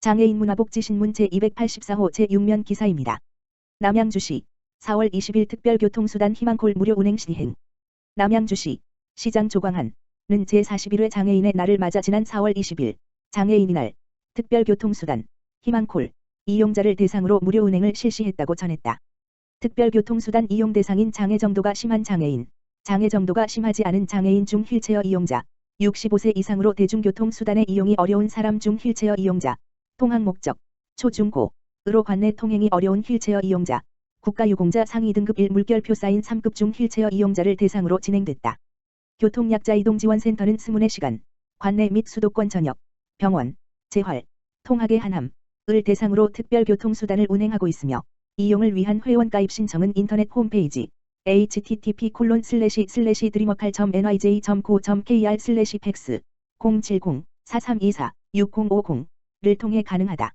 장애인 문화복지신문 제284호 제6면 기사입니다. 남양주시 4월 20일 특별교통수단 희망콜 무료 운행 시행. 남양주시 시장 조광한은 제41회 장애인의 날을 맞아 지난 4월 20일 장애인의 날 특별교통수단 희망콜 이용자를 대상으로 무료 운행을 실시했다고 전했다. 특별교통수단 이용 대상인 장애 정도가 심한 장애인, 장애 정도가 심하지 않은 장애인 중 휠체어 이용자, 65세 이상으로 대중교통수단의 이용이 어려운 사람 중 휠체어 이용자, 통학 목적, 초중고으로 관내 통행이 어려운 휠체어 이용자, 국가유공자 상위 등급 1 물결표 쌓인 3급 중 휠체어 이용자를 대상으로 진행됐다. 교통약자 이동지원센터는 스문의 시간, 관내 및 수도권 전역, 병원, 재활, 통학의 한함을 대상으로 특별교통수단을 운행하고 있으며 이용을 위한 회원가입 신청은 인터넷 홈페이지 http://dreamercar.nyj.co.kr/fax 070-4324-6050를 통해 가능하다.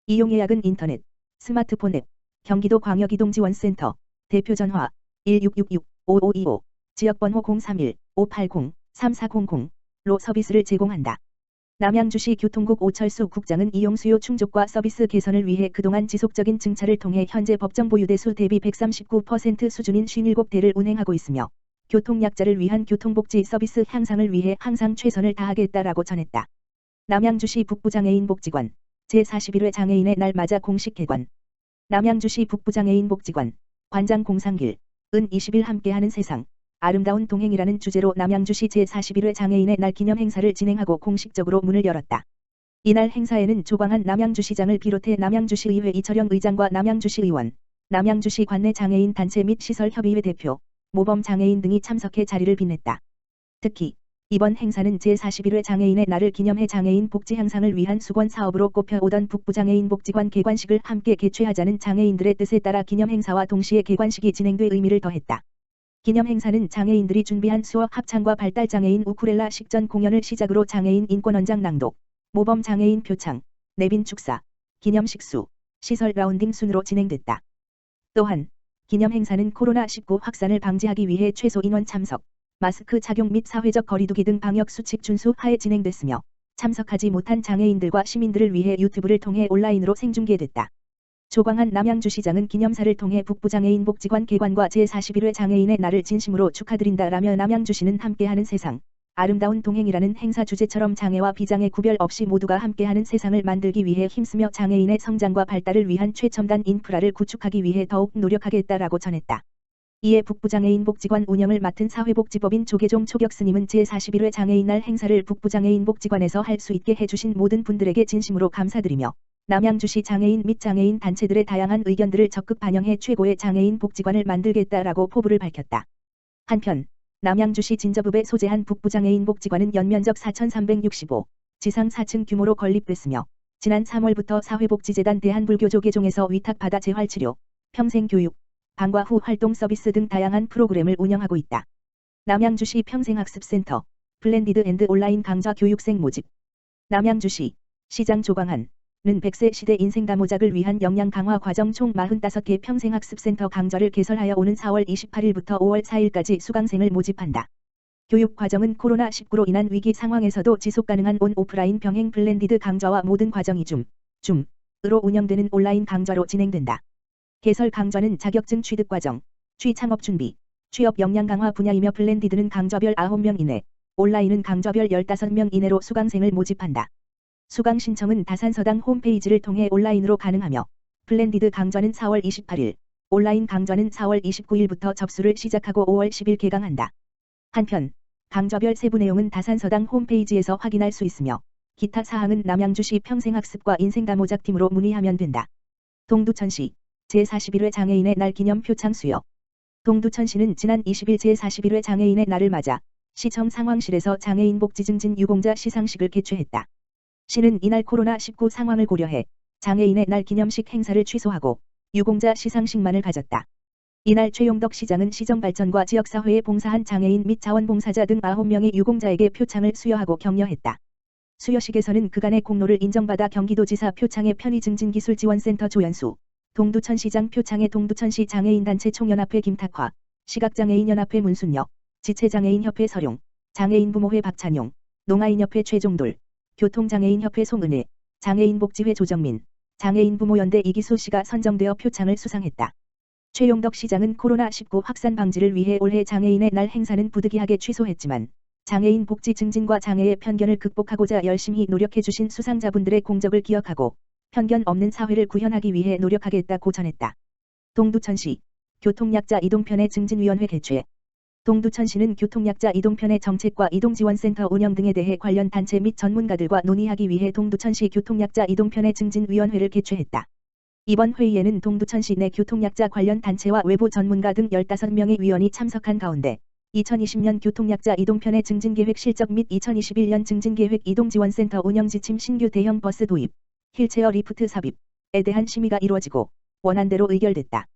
이용 예약은 인터넷, 스마트폰 앱, 경기도 광역이동지원센터, 대표전화 1666-5525, 지역번호 031-580-3400로 서비스를 제공한다. 남양주시 교통국 오철수 국장은 이용 수요 충족과 서비스 개선을 위해 그동안 지속적인 증차를 통해 현재 법정 보유대수 대비 139% 수준인 57대를 운행하고 있으며 교통약자를 위한 교통복지 서비스 향상을 위해 항상 최선을 다하겠다라고 전했다. 남양주시 북부장애인복지관 제41회 장애인의 날 맞아 공식 개관. 남양주시 북부장애인복지관 관장 공상길 은 20일 함께하는 세상 아름다운 동행이라는 주제로 남양주시 제41회 장애인의 날 기념 행사를 진행하고 공식적으로 문을 열었다. 이날 행사에는 조광한 남양주시장을 비롯해 남양주시의회 이철영 의장과 남양주시 의원, 남양주시 관내 장애인 단체 및 시설협의회 대표, 모범 장애인 등이 참석해 자리를 빛냈다. 특히 이번 행사는 제41회 장애인의 날을 기념해 장애인 복지 향상을 위한 수건 사업으로 꼽혀오던 북부장애인복지관 개관식을 함께 개최하자는 장애인들의 뜻에 따라 기념 행사와 동시에 개관식이 진행돼 의미를 더했다. 기념 행사는 장애인들이 준비한 수어 합창과 발달장애인 우쿨렐라 식전 공연을 시작으로 장애인 인권원장 낭독, 모범 장애인 표창, 내빈 축사, 기념 식수, 시설 라운딩 순으로 진행됐다. 또한 기념 행사는 코로나19 확산을 방지하기 위해 최소 인원 참석, 마스크 착용 및 사회적 거리두기 등 방역 수칙 준수 하에 진행됐으며 참석하지 못한 장애인들과 시민들을 위해 유튜브를 통해 온라인으로 생중계됐다. 조광한 남양주시장은 기념사를 통해 북부장애인복지관 개관과 제41회 장애인의 날을 진심으로 축하드린다라며 남양주시는 함께하는 세상, 아름다운 동행이라는 행사 주제처럼 장애와 비장애 구별 없이 모두가 함께하는 세상을 만들기 위해 힘쓰며 장애인의 성장과 발달을 위한 최첨단 인프라를 구축하기 위해 더욱 노력하겠다라고 전했다. 이에 북부장애인복지관 운영을 맡은 사회복지법인 조계종 초격스님은 제41회 장애인날 행사를 북부장애인복지관에서 할 수 있게 해주신 모든 분들에게 진심으로 감사드리며 남양주시 장애인 및 장애인 단체들의 다양한 의견들을 적극 반영해 최고의 장애인 복지관을 만들겠다라고 포부를 밝혔다. 한편 남양주시 진저읍에 소재한 북부장애인복지관은 연면적 4,365, 지상 4층 규모로 건립됐으며 지난 3월부터 사회복지재단 대한불교조계종에서 위탁받아 재활치료, 평생교육, 방과 후 활동 서비스 등 다양한 프로그램을 운영하고 있다. 남양주시 평생학습센터, 블렌디드 앤드 온라인 강좌 교육생 모집. 남양주시 시장 조광한 는 100세 시대 인생다모작을 위한 역량 강화 과정 총 45개 평생학습센터 강좌를 개설하여 오는 4월 28일부터 5월 4일까지 수강생을 모집한다. 교육 과정은 코로나19로 인한 위기 상황에서도 지속가능한 온 오프라인 병행 블렌디드 강좌와 모든 과정이 줌으로 운영되는 온라인 강좌로 진행된다. 개설 강좌는 자격증 취득 과정, 취창업 준비, 취업 역량 강화 분야이며 블렌디드는 강좌별 9명 이내, 온라인은 강좌별 15명 이내로 수강생을 모집한다. 수강 신청은 다산서당 홈페이지를 통해 온라인으로 가능하며 블렌디드 강좌는 4월 28일, 온라인 강좌는 4월 29일부터 접수를 시작하고 5월 10일 개강한다. 한편 강좌별 세부 내용은 다산서당 홈페이지에서 확인할 수 있으며 기타 사항은 남양주시 평생학습과 인생다모작팀으로 문의하면 된다. 동두천시 제41회 장애인의 날 기념 표창 수여. 동두천시는 지난 20일 제41회 장애인의 날을 맞아 시청 상황실에서 장애인 복지 증진 유공자 시상식을 개최했다. 시는 이날 코로나19 상황을 고려해 장애인의 날 기념식 행사를 취소하고 유공자 시상식만을 가졌다. 이날 최용덕 시장은 시정 발전과 지역사회에 봉사한 장애인 및 자원봉사자 등 9명의 유공자에게 표창을 수여하고 격려했다. 수여식에서는 그간의 공로를 인정받아 경기도지사 표창의 편의증진기술지원센터 조연수, 동두천시장 표창의 동두천시 장애인단체 총연합회 김탁화, 시각장애인연합회 문순여, 지체장애인협회 서룡, 장애인부모회 박찬용, 농아인협회 최종돌, 교통장애인협회 송은혜, 장애인복지회 조정민, 장애인부모연대 이기수 씨가 선정되어 표창을 수상했다. 최용덕 시장은 코로나19 확산 방지를 위해 올해 장애인의 날 행사는 부득이하게 취소했지만 장애인 복지 증진과 장애의 편견을 극복하고자 열심히 노력해주신 수상자분들의 공적을 기억하고 편견 없는 사회를 구현하기 위해 노력하겠다고 전했다. 동두천시 교통약자 이동편의 증진위원회 개최. 동두천시는 교통약자 이동편의 정책과 이동지원센터 운영 등에 대해 관련 단체 및 전문가들과 논의하기 위해 동두천시 교통약자 이동편의 증진위원회를 개최했다. 이번 회의에는 동두천시 내 교통약자 관련 단체와 외부 전문가 등 15명의 위원이 참석한 가운데 2020년 교통약자 이동편의 증진계획 실적 및 2021년 증진계획 이동지원센터 운영지침 신규 대형 버스 도입, 휠체어 리프트 삽입에 대한 심의가 이루어지고 원안대로 의결됐다.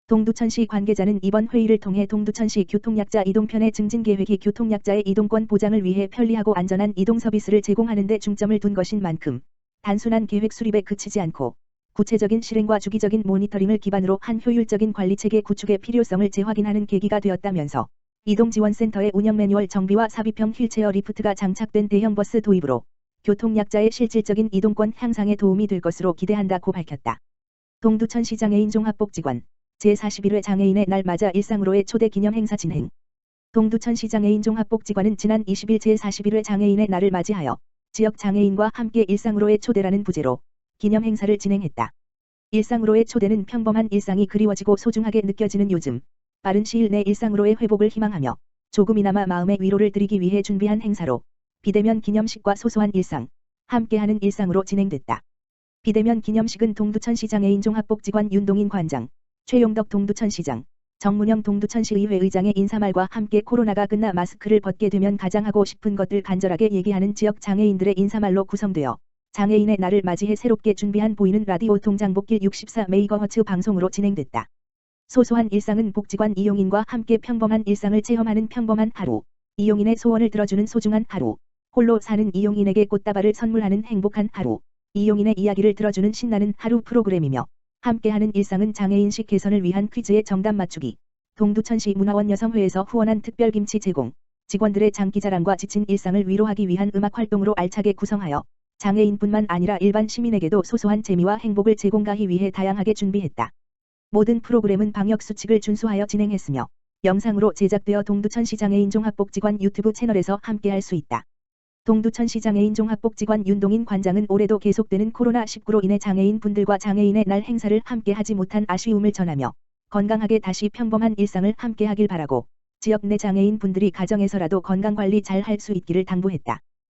동두천시 관계자는 이번 회의를 통해 동두천시 교통약자 이동편의 증진계획이 교통약자의 이동권 보장을 위해 편리하고 안전한 이동 서비스를 제공하는 데 중점을 둔 것인 만큼 단순한 계획 수립에 그치지 않고 구체적인 실행과 주기적인 모니터링을 기반으로 한 효율적인 관리체계 구축의 필요성을 재확인하는 계기가 되었다면서 이동지원센터의 운영 매뉴얼 정비와 삽입형 휠체어 리프트가 장착된 대형 버스 도입으로 교통약자의 실질적인 이동권 향상에 도움이 될 것으로 기대한다고 밝혔다. 동두천시 장애인 종합복지관 제41회 장애인의 날 맞아 일상으로의 초대 기념 행사 진행. 동두천시 장애인 종합복지관은 지난 20일 제41회 장애인의 날을 맞이하여 지역 장애인과 함께 일상으로의 초대라는 부제로 기념 행사를 진행했다. 일상으로의 초대는 평범한 일상이 그리워지고 소중하게 느껴지는 요즘, 빠른 시일 내 일상으로의 회복을 희망하며 조금이나마 마음의 위로를 드리기 위해 준비한 행사로 비대면 기념식과 소소한 일상, 함께하는 일상으로 진행됐다. 비대면 기념식은 동두천시 장애인 종합복지관 윤동인 관장, 최용덕 동두천시장, 정문영 동두천시의회 의장의 인사말과 함께 코로나가 끝나 마스크를 벗게 되면 가장 하고 싶은 것들 간절하게 얘기하는 지역 장애인들의 인사말로 구성되어 장애인의 날을 맞이해 새롭게 준비한 보이는 라디오 동장복길 64MHz 방송으로 진행됐다. 소소한 일상은 복지관 이용인과 함께 평범한 일상을 체험하는 평범한 하루, 이용인의 소원을 들어주는 소중한 하루, 홀로 사는 이용인에게 꽃다발을 선물하는 행복한 하루, 이용인의 이야기를 들어주는 신나는 하루 프로그램이며 함께하는 일상은 장애인식 개선을 위한 퀴즈의 정답 맞추기, 동두천시 문화원 여성회에서 후원한 특별김치 제공, 직원들의 장기자랑과 지친 일상을 위로하기 위한 음악 활동으로 알차게 구성하여 장애인뿐만 아니라 일반 시민에게도 소소한 재미와 행복을 제공하기 위해 다양하게 준비했다. 모든 프로그램은 방역수칙을 준수하여 진행했으며 영상으로 제작되어 동두천시 장애인 종합복지관 유튜브 채널에서 함께할 수 있다. 동두천시 장애인 종합복지관 윤동인 관장은 올해도 계속되는 코로나19로 인해 장애인 분들과 장애인의 날 행사를 함께하지 못한 아쉬움을 전하며 건강하게 다시 평범한 일상을 함께하길 바라고 지역 내 장애인 분들이 가정에서라도 건강관리 잘 할 수 있기를 당부했다.